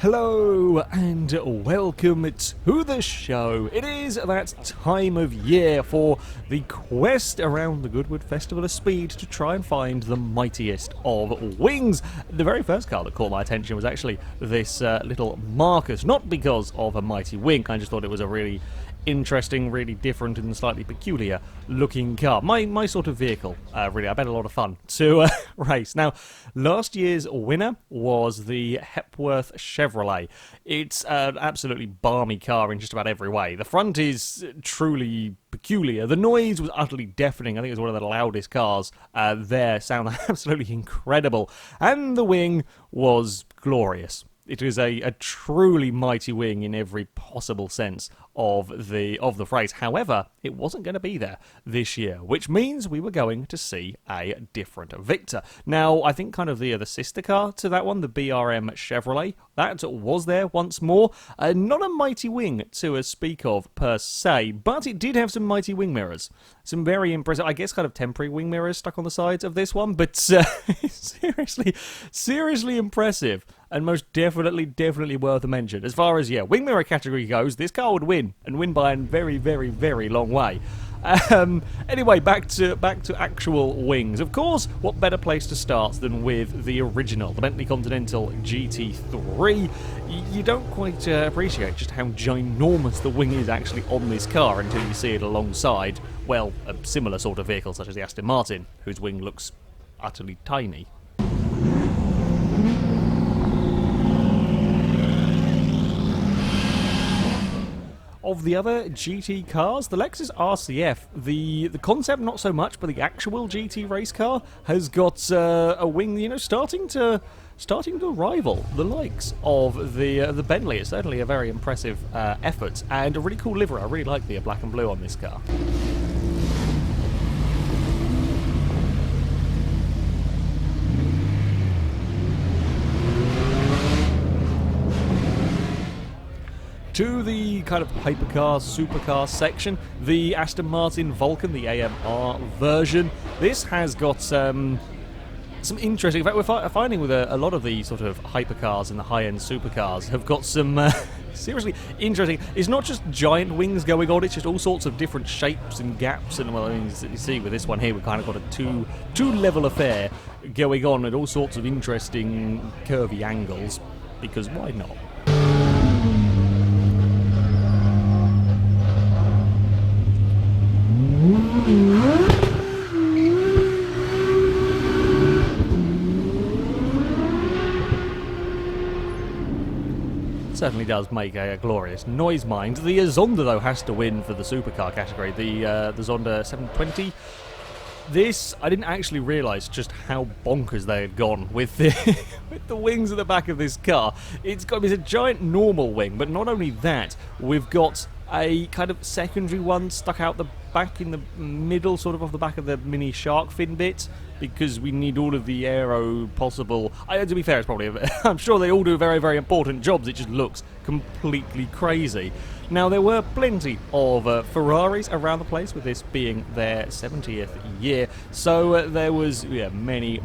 Hello and welcome to the show. It is that time of year for the quest around the GoodWood Festival of Speed to try and find the mightiest of wings. The very first car that caught my attention was actually this little Marcus, not because of a mighty wing, I just thought it was a really interesting, really different and slightly peculiar looking car. My sort of vehicle, really. I've had a lot of fun to race. Now, last year's winner was the Hepworth Chevrolet. It's an absolutely balmy car in just about every way. The front is truly peculiar. The noise was utterly deafening. I think it was one of the loudest cars there. Sound absolutely incredible. And the wing was glorious. It is a truly mighty wing in every possible sense of the phrase. However, it wasn't going to be there this year, which means we were going to see a different Victor. Now, I think kind of the sister car to that one, the BRM Chevrolet, that was there once more. Not a mighty wing to speak of per se, but it did have some mighty wing mirrors. Some very impressive, I guess, kind of temporary wing mirrors stuck on the sides of this one, but seriously impressive. And most definitely worth a mention. As far as, wing mirror category goes, this car would win, and win by a very long way. Anyway, back to actual wings. Of course, what better place to start than with the original, the Bentley Continental GT3. You don't quite appreciate just how ginormous the wing is actually on this car until you see it alongside, well, a similar sort of vehicle such as the Aston Martin, whose wing looks utterly tiny. Of the other GT cars, the Lexus Rcf, the concept not so much, but the actual GT race car has got a wing, starting to rival the likes of the Bentley. It's certainly a very impressive effort and a really cool livery. I really like the black and blue on this car. To the kind of hypercar, supercar section, the Aston Martin Vulcan, the AMR version. This has got some interesting... In fact, we're finding with a lot of the sort of hypercars and the high-end supercars have got some seriously interesting... It's not just giant wings going on, it's just all sorts of different shapes and gaps. And, well, I mean, you see with this one here, we've kind of got a two-level affair going on at all sorts of interesting curvy angles, because why not? Certainly does make a glorious noise mind. The Zonda, though, has to win for the supercar category. The Zonda 720. This, I didn't actually realise just how bonkers they had gone with the wings at the back of this car. It's a giant normal wing, but not only that, we've got a kind of secondary one stuck out the back in the middle, sort of off the back of the mini shark fin bit, because we need all of the aero possible. To be fair, it's probably... I'm sure they all do very important jobs. It just looks completely crazy. Now, there were plenty of Ferraris around the place, with this being their 70th year, so there was many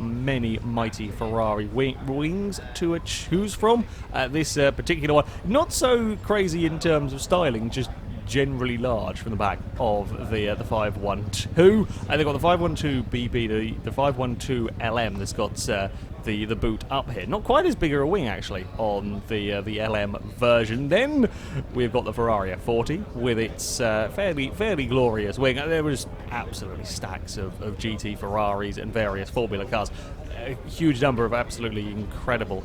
mighty Ferrari wings to choose from. This particular one, not so crazy in terms of styling, just generally large from the back of the 512. They've got the 512 BB, the 512 LM that's got the boot up here. Not quite as big a wing, actually, on the LM version. Then we've got the Ferrari F40 with its fairly glorious wing. There was absolutely stacks of GT Ferraris and various Formula cars. A huge number of absolutely incredible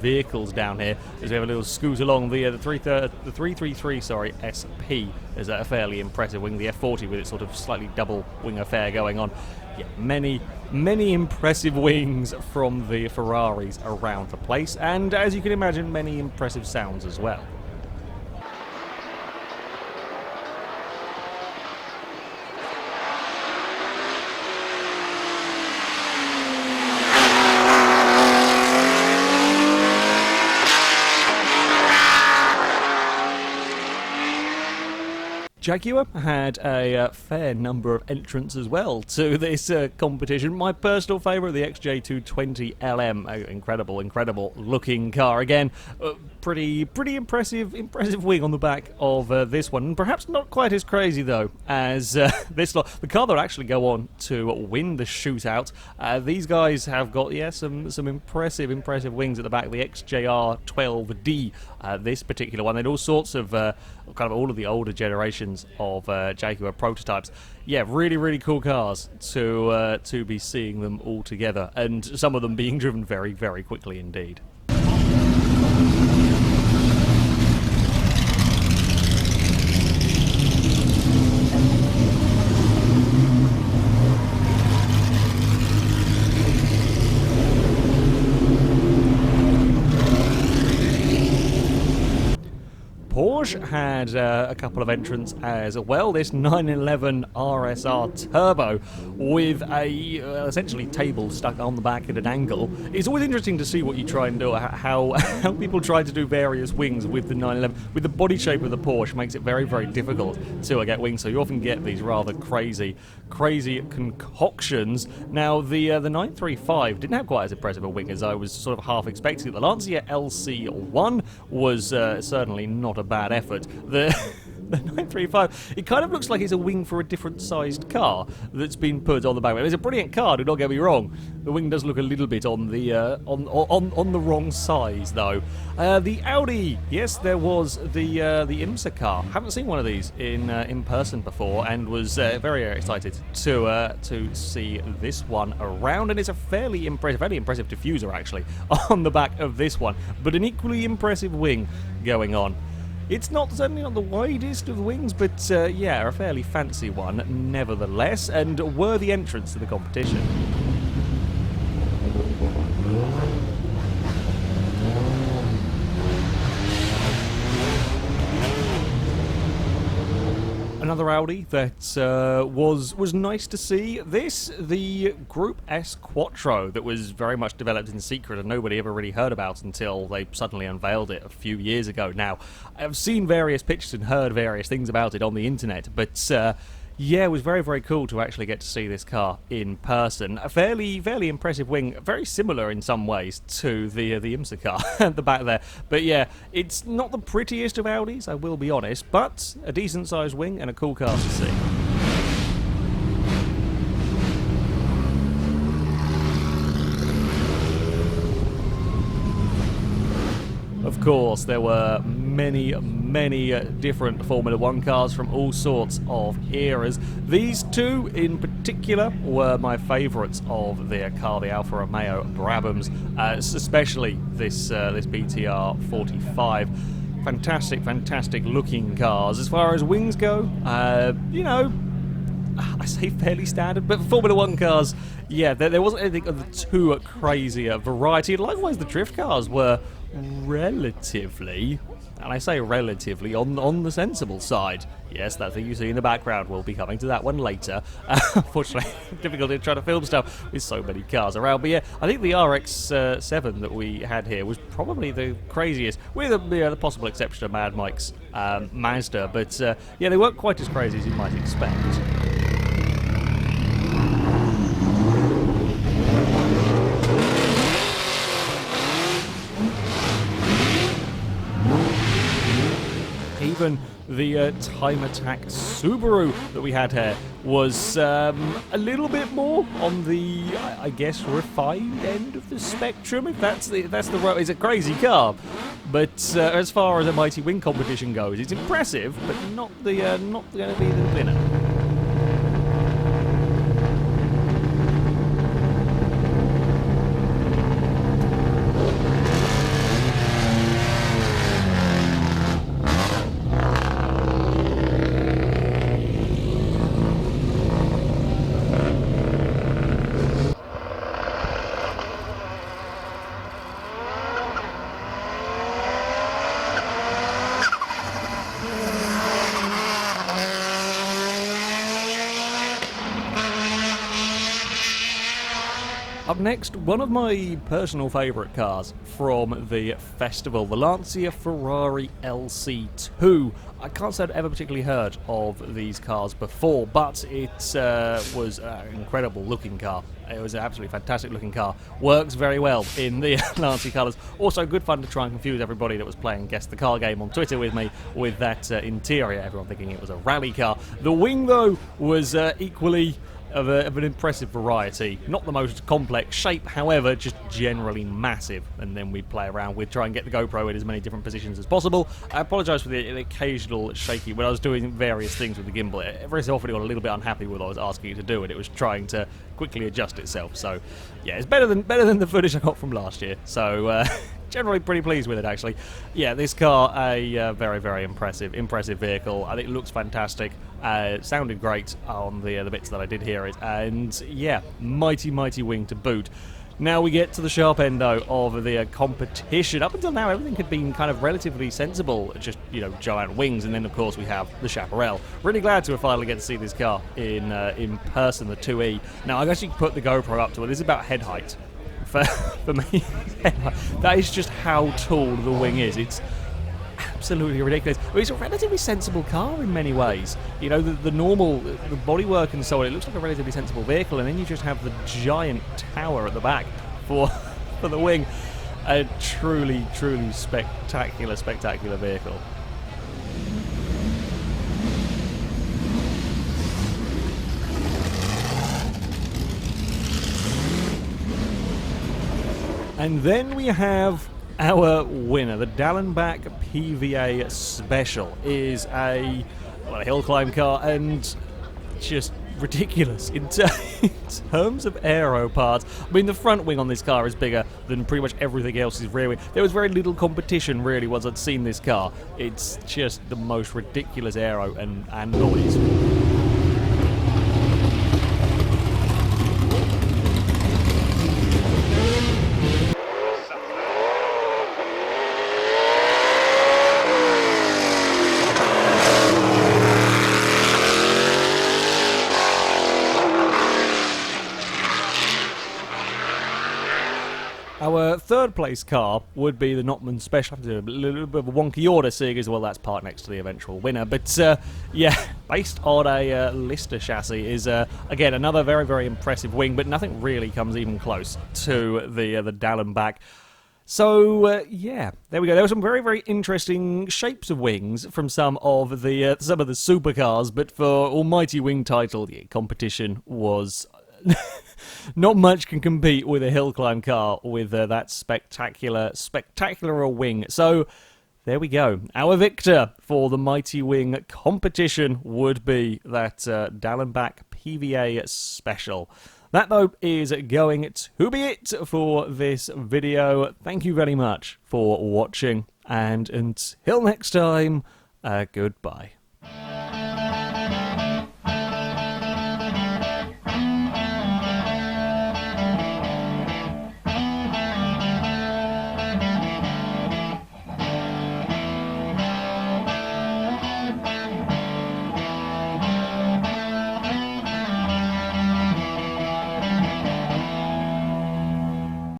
vehicles down here as we have a little scoot along. The 333 SP is a fairly impressive wing. The F40 with its sort of slightly double wing affair going on. Many impressive wings from the Ferraris around the place, and as you can imagine, many impressive sounds as well. Jaguar had a fair number of entrants as well to this competition. My personal favourite, the XJ220 LM, incredible looking car again. Pretty impressive wing on the back of this one. Perhaps not quite as crazy though as this lot. The car that will actually go on to win the shootout. These guys have got some impressive wings at the back. The XJR 12D, this particular one. They had all sorts of kind of all of the older generations of Jaguar prototypes. Yeah, really cool cars to be seeing them all together, and some of them being driven very quickly indeed. Porsche had a couple of entrants as well. This 911 Rsr Turbo with a essentially table stuck on the back at an angle. It's always interesting to see what you try and do, how people try to do various wings with the 911. With the body shape of the Porsche makes it very difficult to get wings, so you often get these rather crazy concoctions. Now the 935 didn't have quite as impressive a wing as I was sort of half expecting. The Lancia LC1 was certainly not a bad effort. The 935, it kind of looks like it's a wing for a different sized car that's been put on the back. It's a brilliant car, do not get me wrong. The wing does look a little bit on the on the wrong size though. The Audi, yes, there was the IMSA car. Haven't seen one of these in person before, and was very excited to see this one around. And it's a fairly impressive diffuser actually on the back of this one, but an equally impressive wing going on. It's certainly not the widest of wings, but yeah, a fairly fancy one nevertheless, and a worthy entrance to the competition. Another Audi that was nice to see. The Group S Quattro that was very much developed in secret and nobody ever really heard about until they suddenly unveiled it a few years ago now. I've seen various pictures and heard various things about it on the internet, but yeah, it was very cool to actually get to see this car in person. A fairly impressive wing, very similar in some ways to the IMSA car at the back there. But yeah, it's not the prettiest of Audis, I will be honest, but a decent sized wing and a cool car to see. Of course, there were many different Formula 1 cars from all sorts of eras. These two in particular were my favourites of their car, the Alfa Romeo Brabhams, especially this BTR 45. Fantastic looking cars. As far as wings go, you know, I say fairly standard, but for Formula 1 cars, yeah, there wasn't anything of the too crazy variety. Likewise, the drift cars were relatively, and I say relatively, on the sensible side. Yes, that thing you see in the background, we'll be coming to that one later. Unfortunately, difficult to try to film stuff with so many cars around. But yeah, I think the RX-7 that we had here was probably the craziest, with the possible exception of Mad Mike's Mazda. But yeah, they weren't quite as crazy as you might expect. Even the Time Attack Subaru that we had here was a little bit more on the, I guess, refined end of the spectrum. If that's the it's a crazy car, but as far as a mighty wing competition goes, it's impressive, but not going to be the winner. Up next, one of my personal favourite cars from the festival, the lancia-ferrari LC2. I can't say I'd ever particularly heard of these cars before, but it was an incredible looking car. It was an absolutely fantastic looking car. Works very well in the Lancia colours. Also good fun to try and confuse everybody that was playing Guess the Car game on Twitter with me with that interior, everyone thinking it was a rally car. The wing, though, was equally of an impressive variety. Not the most complex shape, however, just generally massive. And then we play around with try and get the GoPro in as many different positions as possible. I apologise for the occasional shaky when I was doing various things with the gimbal. Every so often it got a little bit unhappy with what I was asking it to do, and it was trying to quickly adjust itself. So yeah, it's better than the footage I got from last year. So generally pretty pleased with it, actually. Yeah, this car, a very, very impressive vehicle. I think it looks fantastic. Sounded great on the bits that I did hear it, and yeah, mighty wing to boot. Now we get to the sharp end, though, of the competition. Up until now, everything had been kind of relatively sensible, just, you know, giant wings, and then, of course, we have the Chaparral. Really glad to finally get to see this car in person, the 2E. Now, I guess you can put the GoPro up to it. This is about head height. For me, that is just how tall the wing is. It's absolutely ridiculous. But it's a relatively sensible car in many ways. You know, the normal, the bodywork and so on, it looks like a relatively sensible vehicle, and then you just have the giant tower at the back for the wing. A truly spectacular vehicle. And then we have our winner. The Dallenbach PVA Special is a hill climb car, and just ridiculous in terms of aero parts. I mean, the front wing on this car is bigger than pretty much everything else's rear wing. There was very little competition, really, once I'd seen this car. It's just the most ridiculous aero and noise. Our third place car would be the Notman Special. A little bit of a wonky order, seeing as well that's part next to the eventual winner. But yeah, based on a Lister chassis is again another very impressive wing, but nothing really comes even close to the Dallenbach. So yeah, there we go. There were some very interesting shapes of wings from some of the supercars, but for almighty wing title, the competition was. Not much can compete with a hill climb car with that spectacular wing. So there we go. Our victor for the mighty wing competition would be that Dallenbach PVA Special. That, though, is going to be it for this video. Thank you very much for watching, and until next time, goodbye.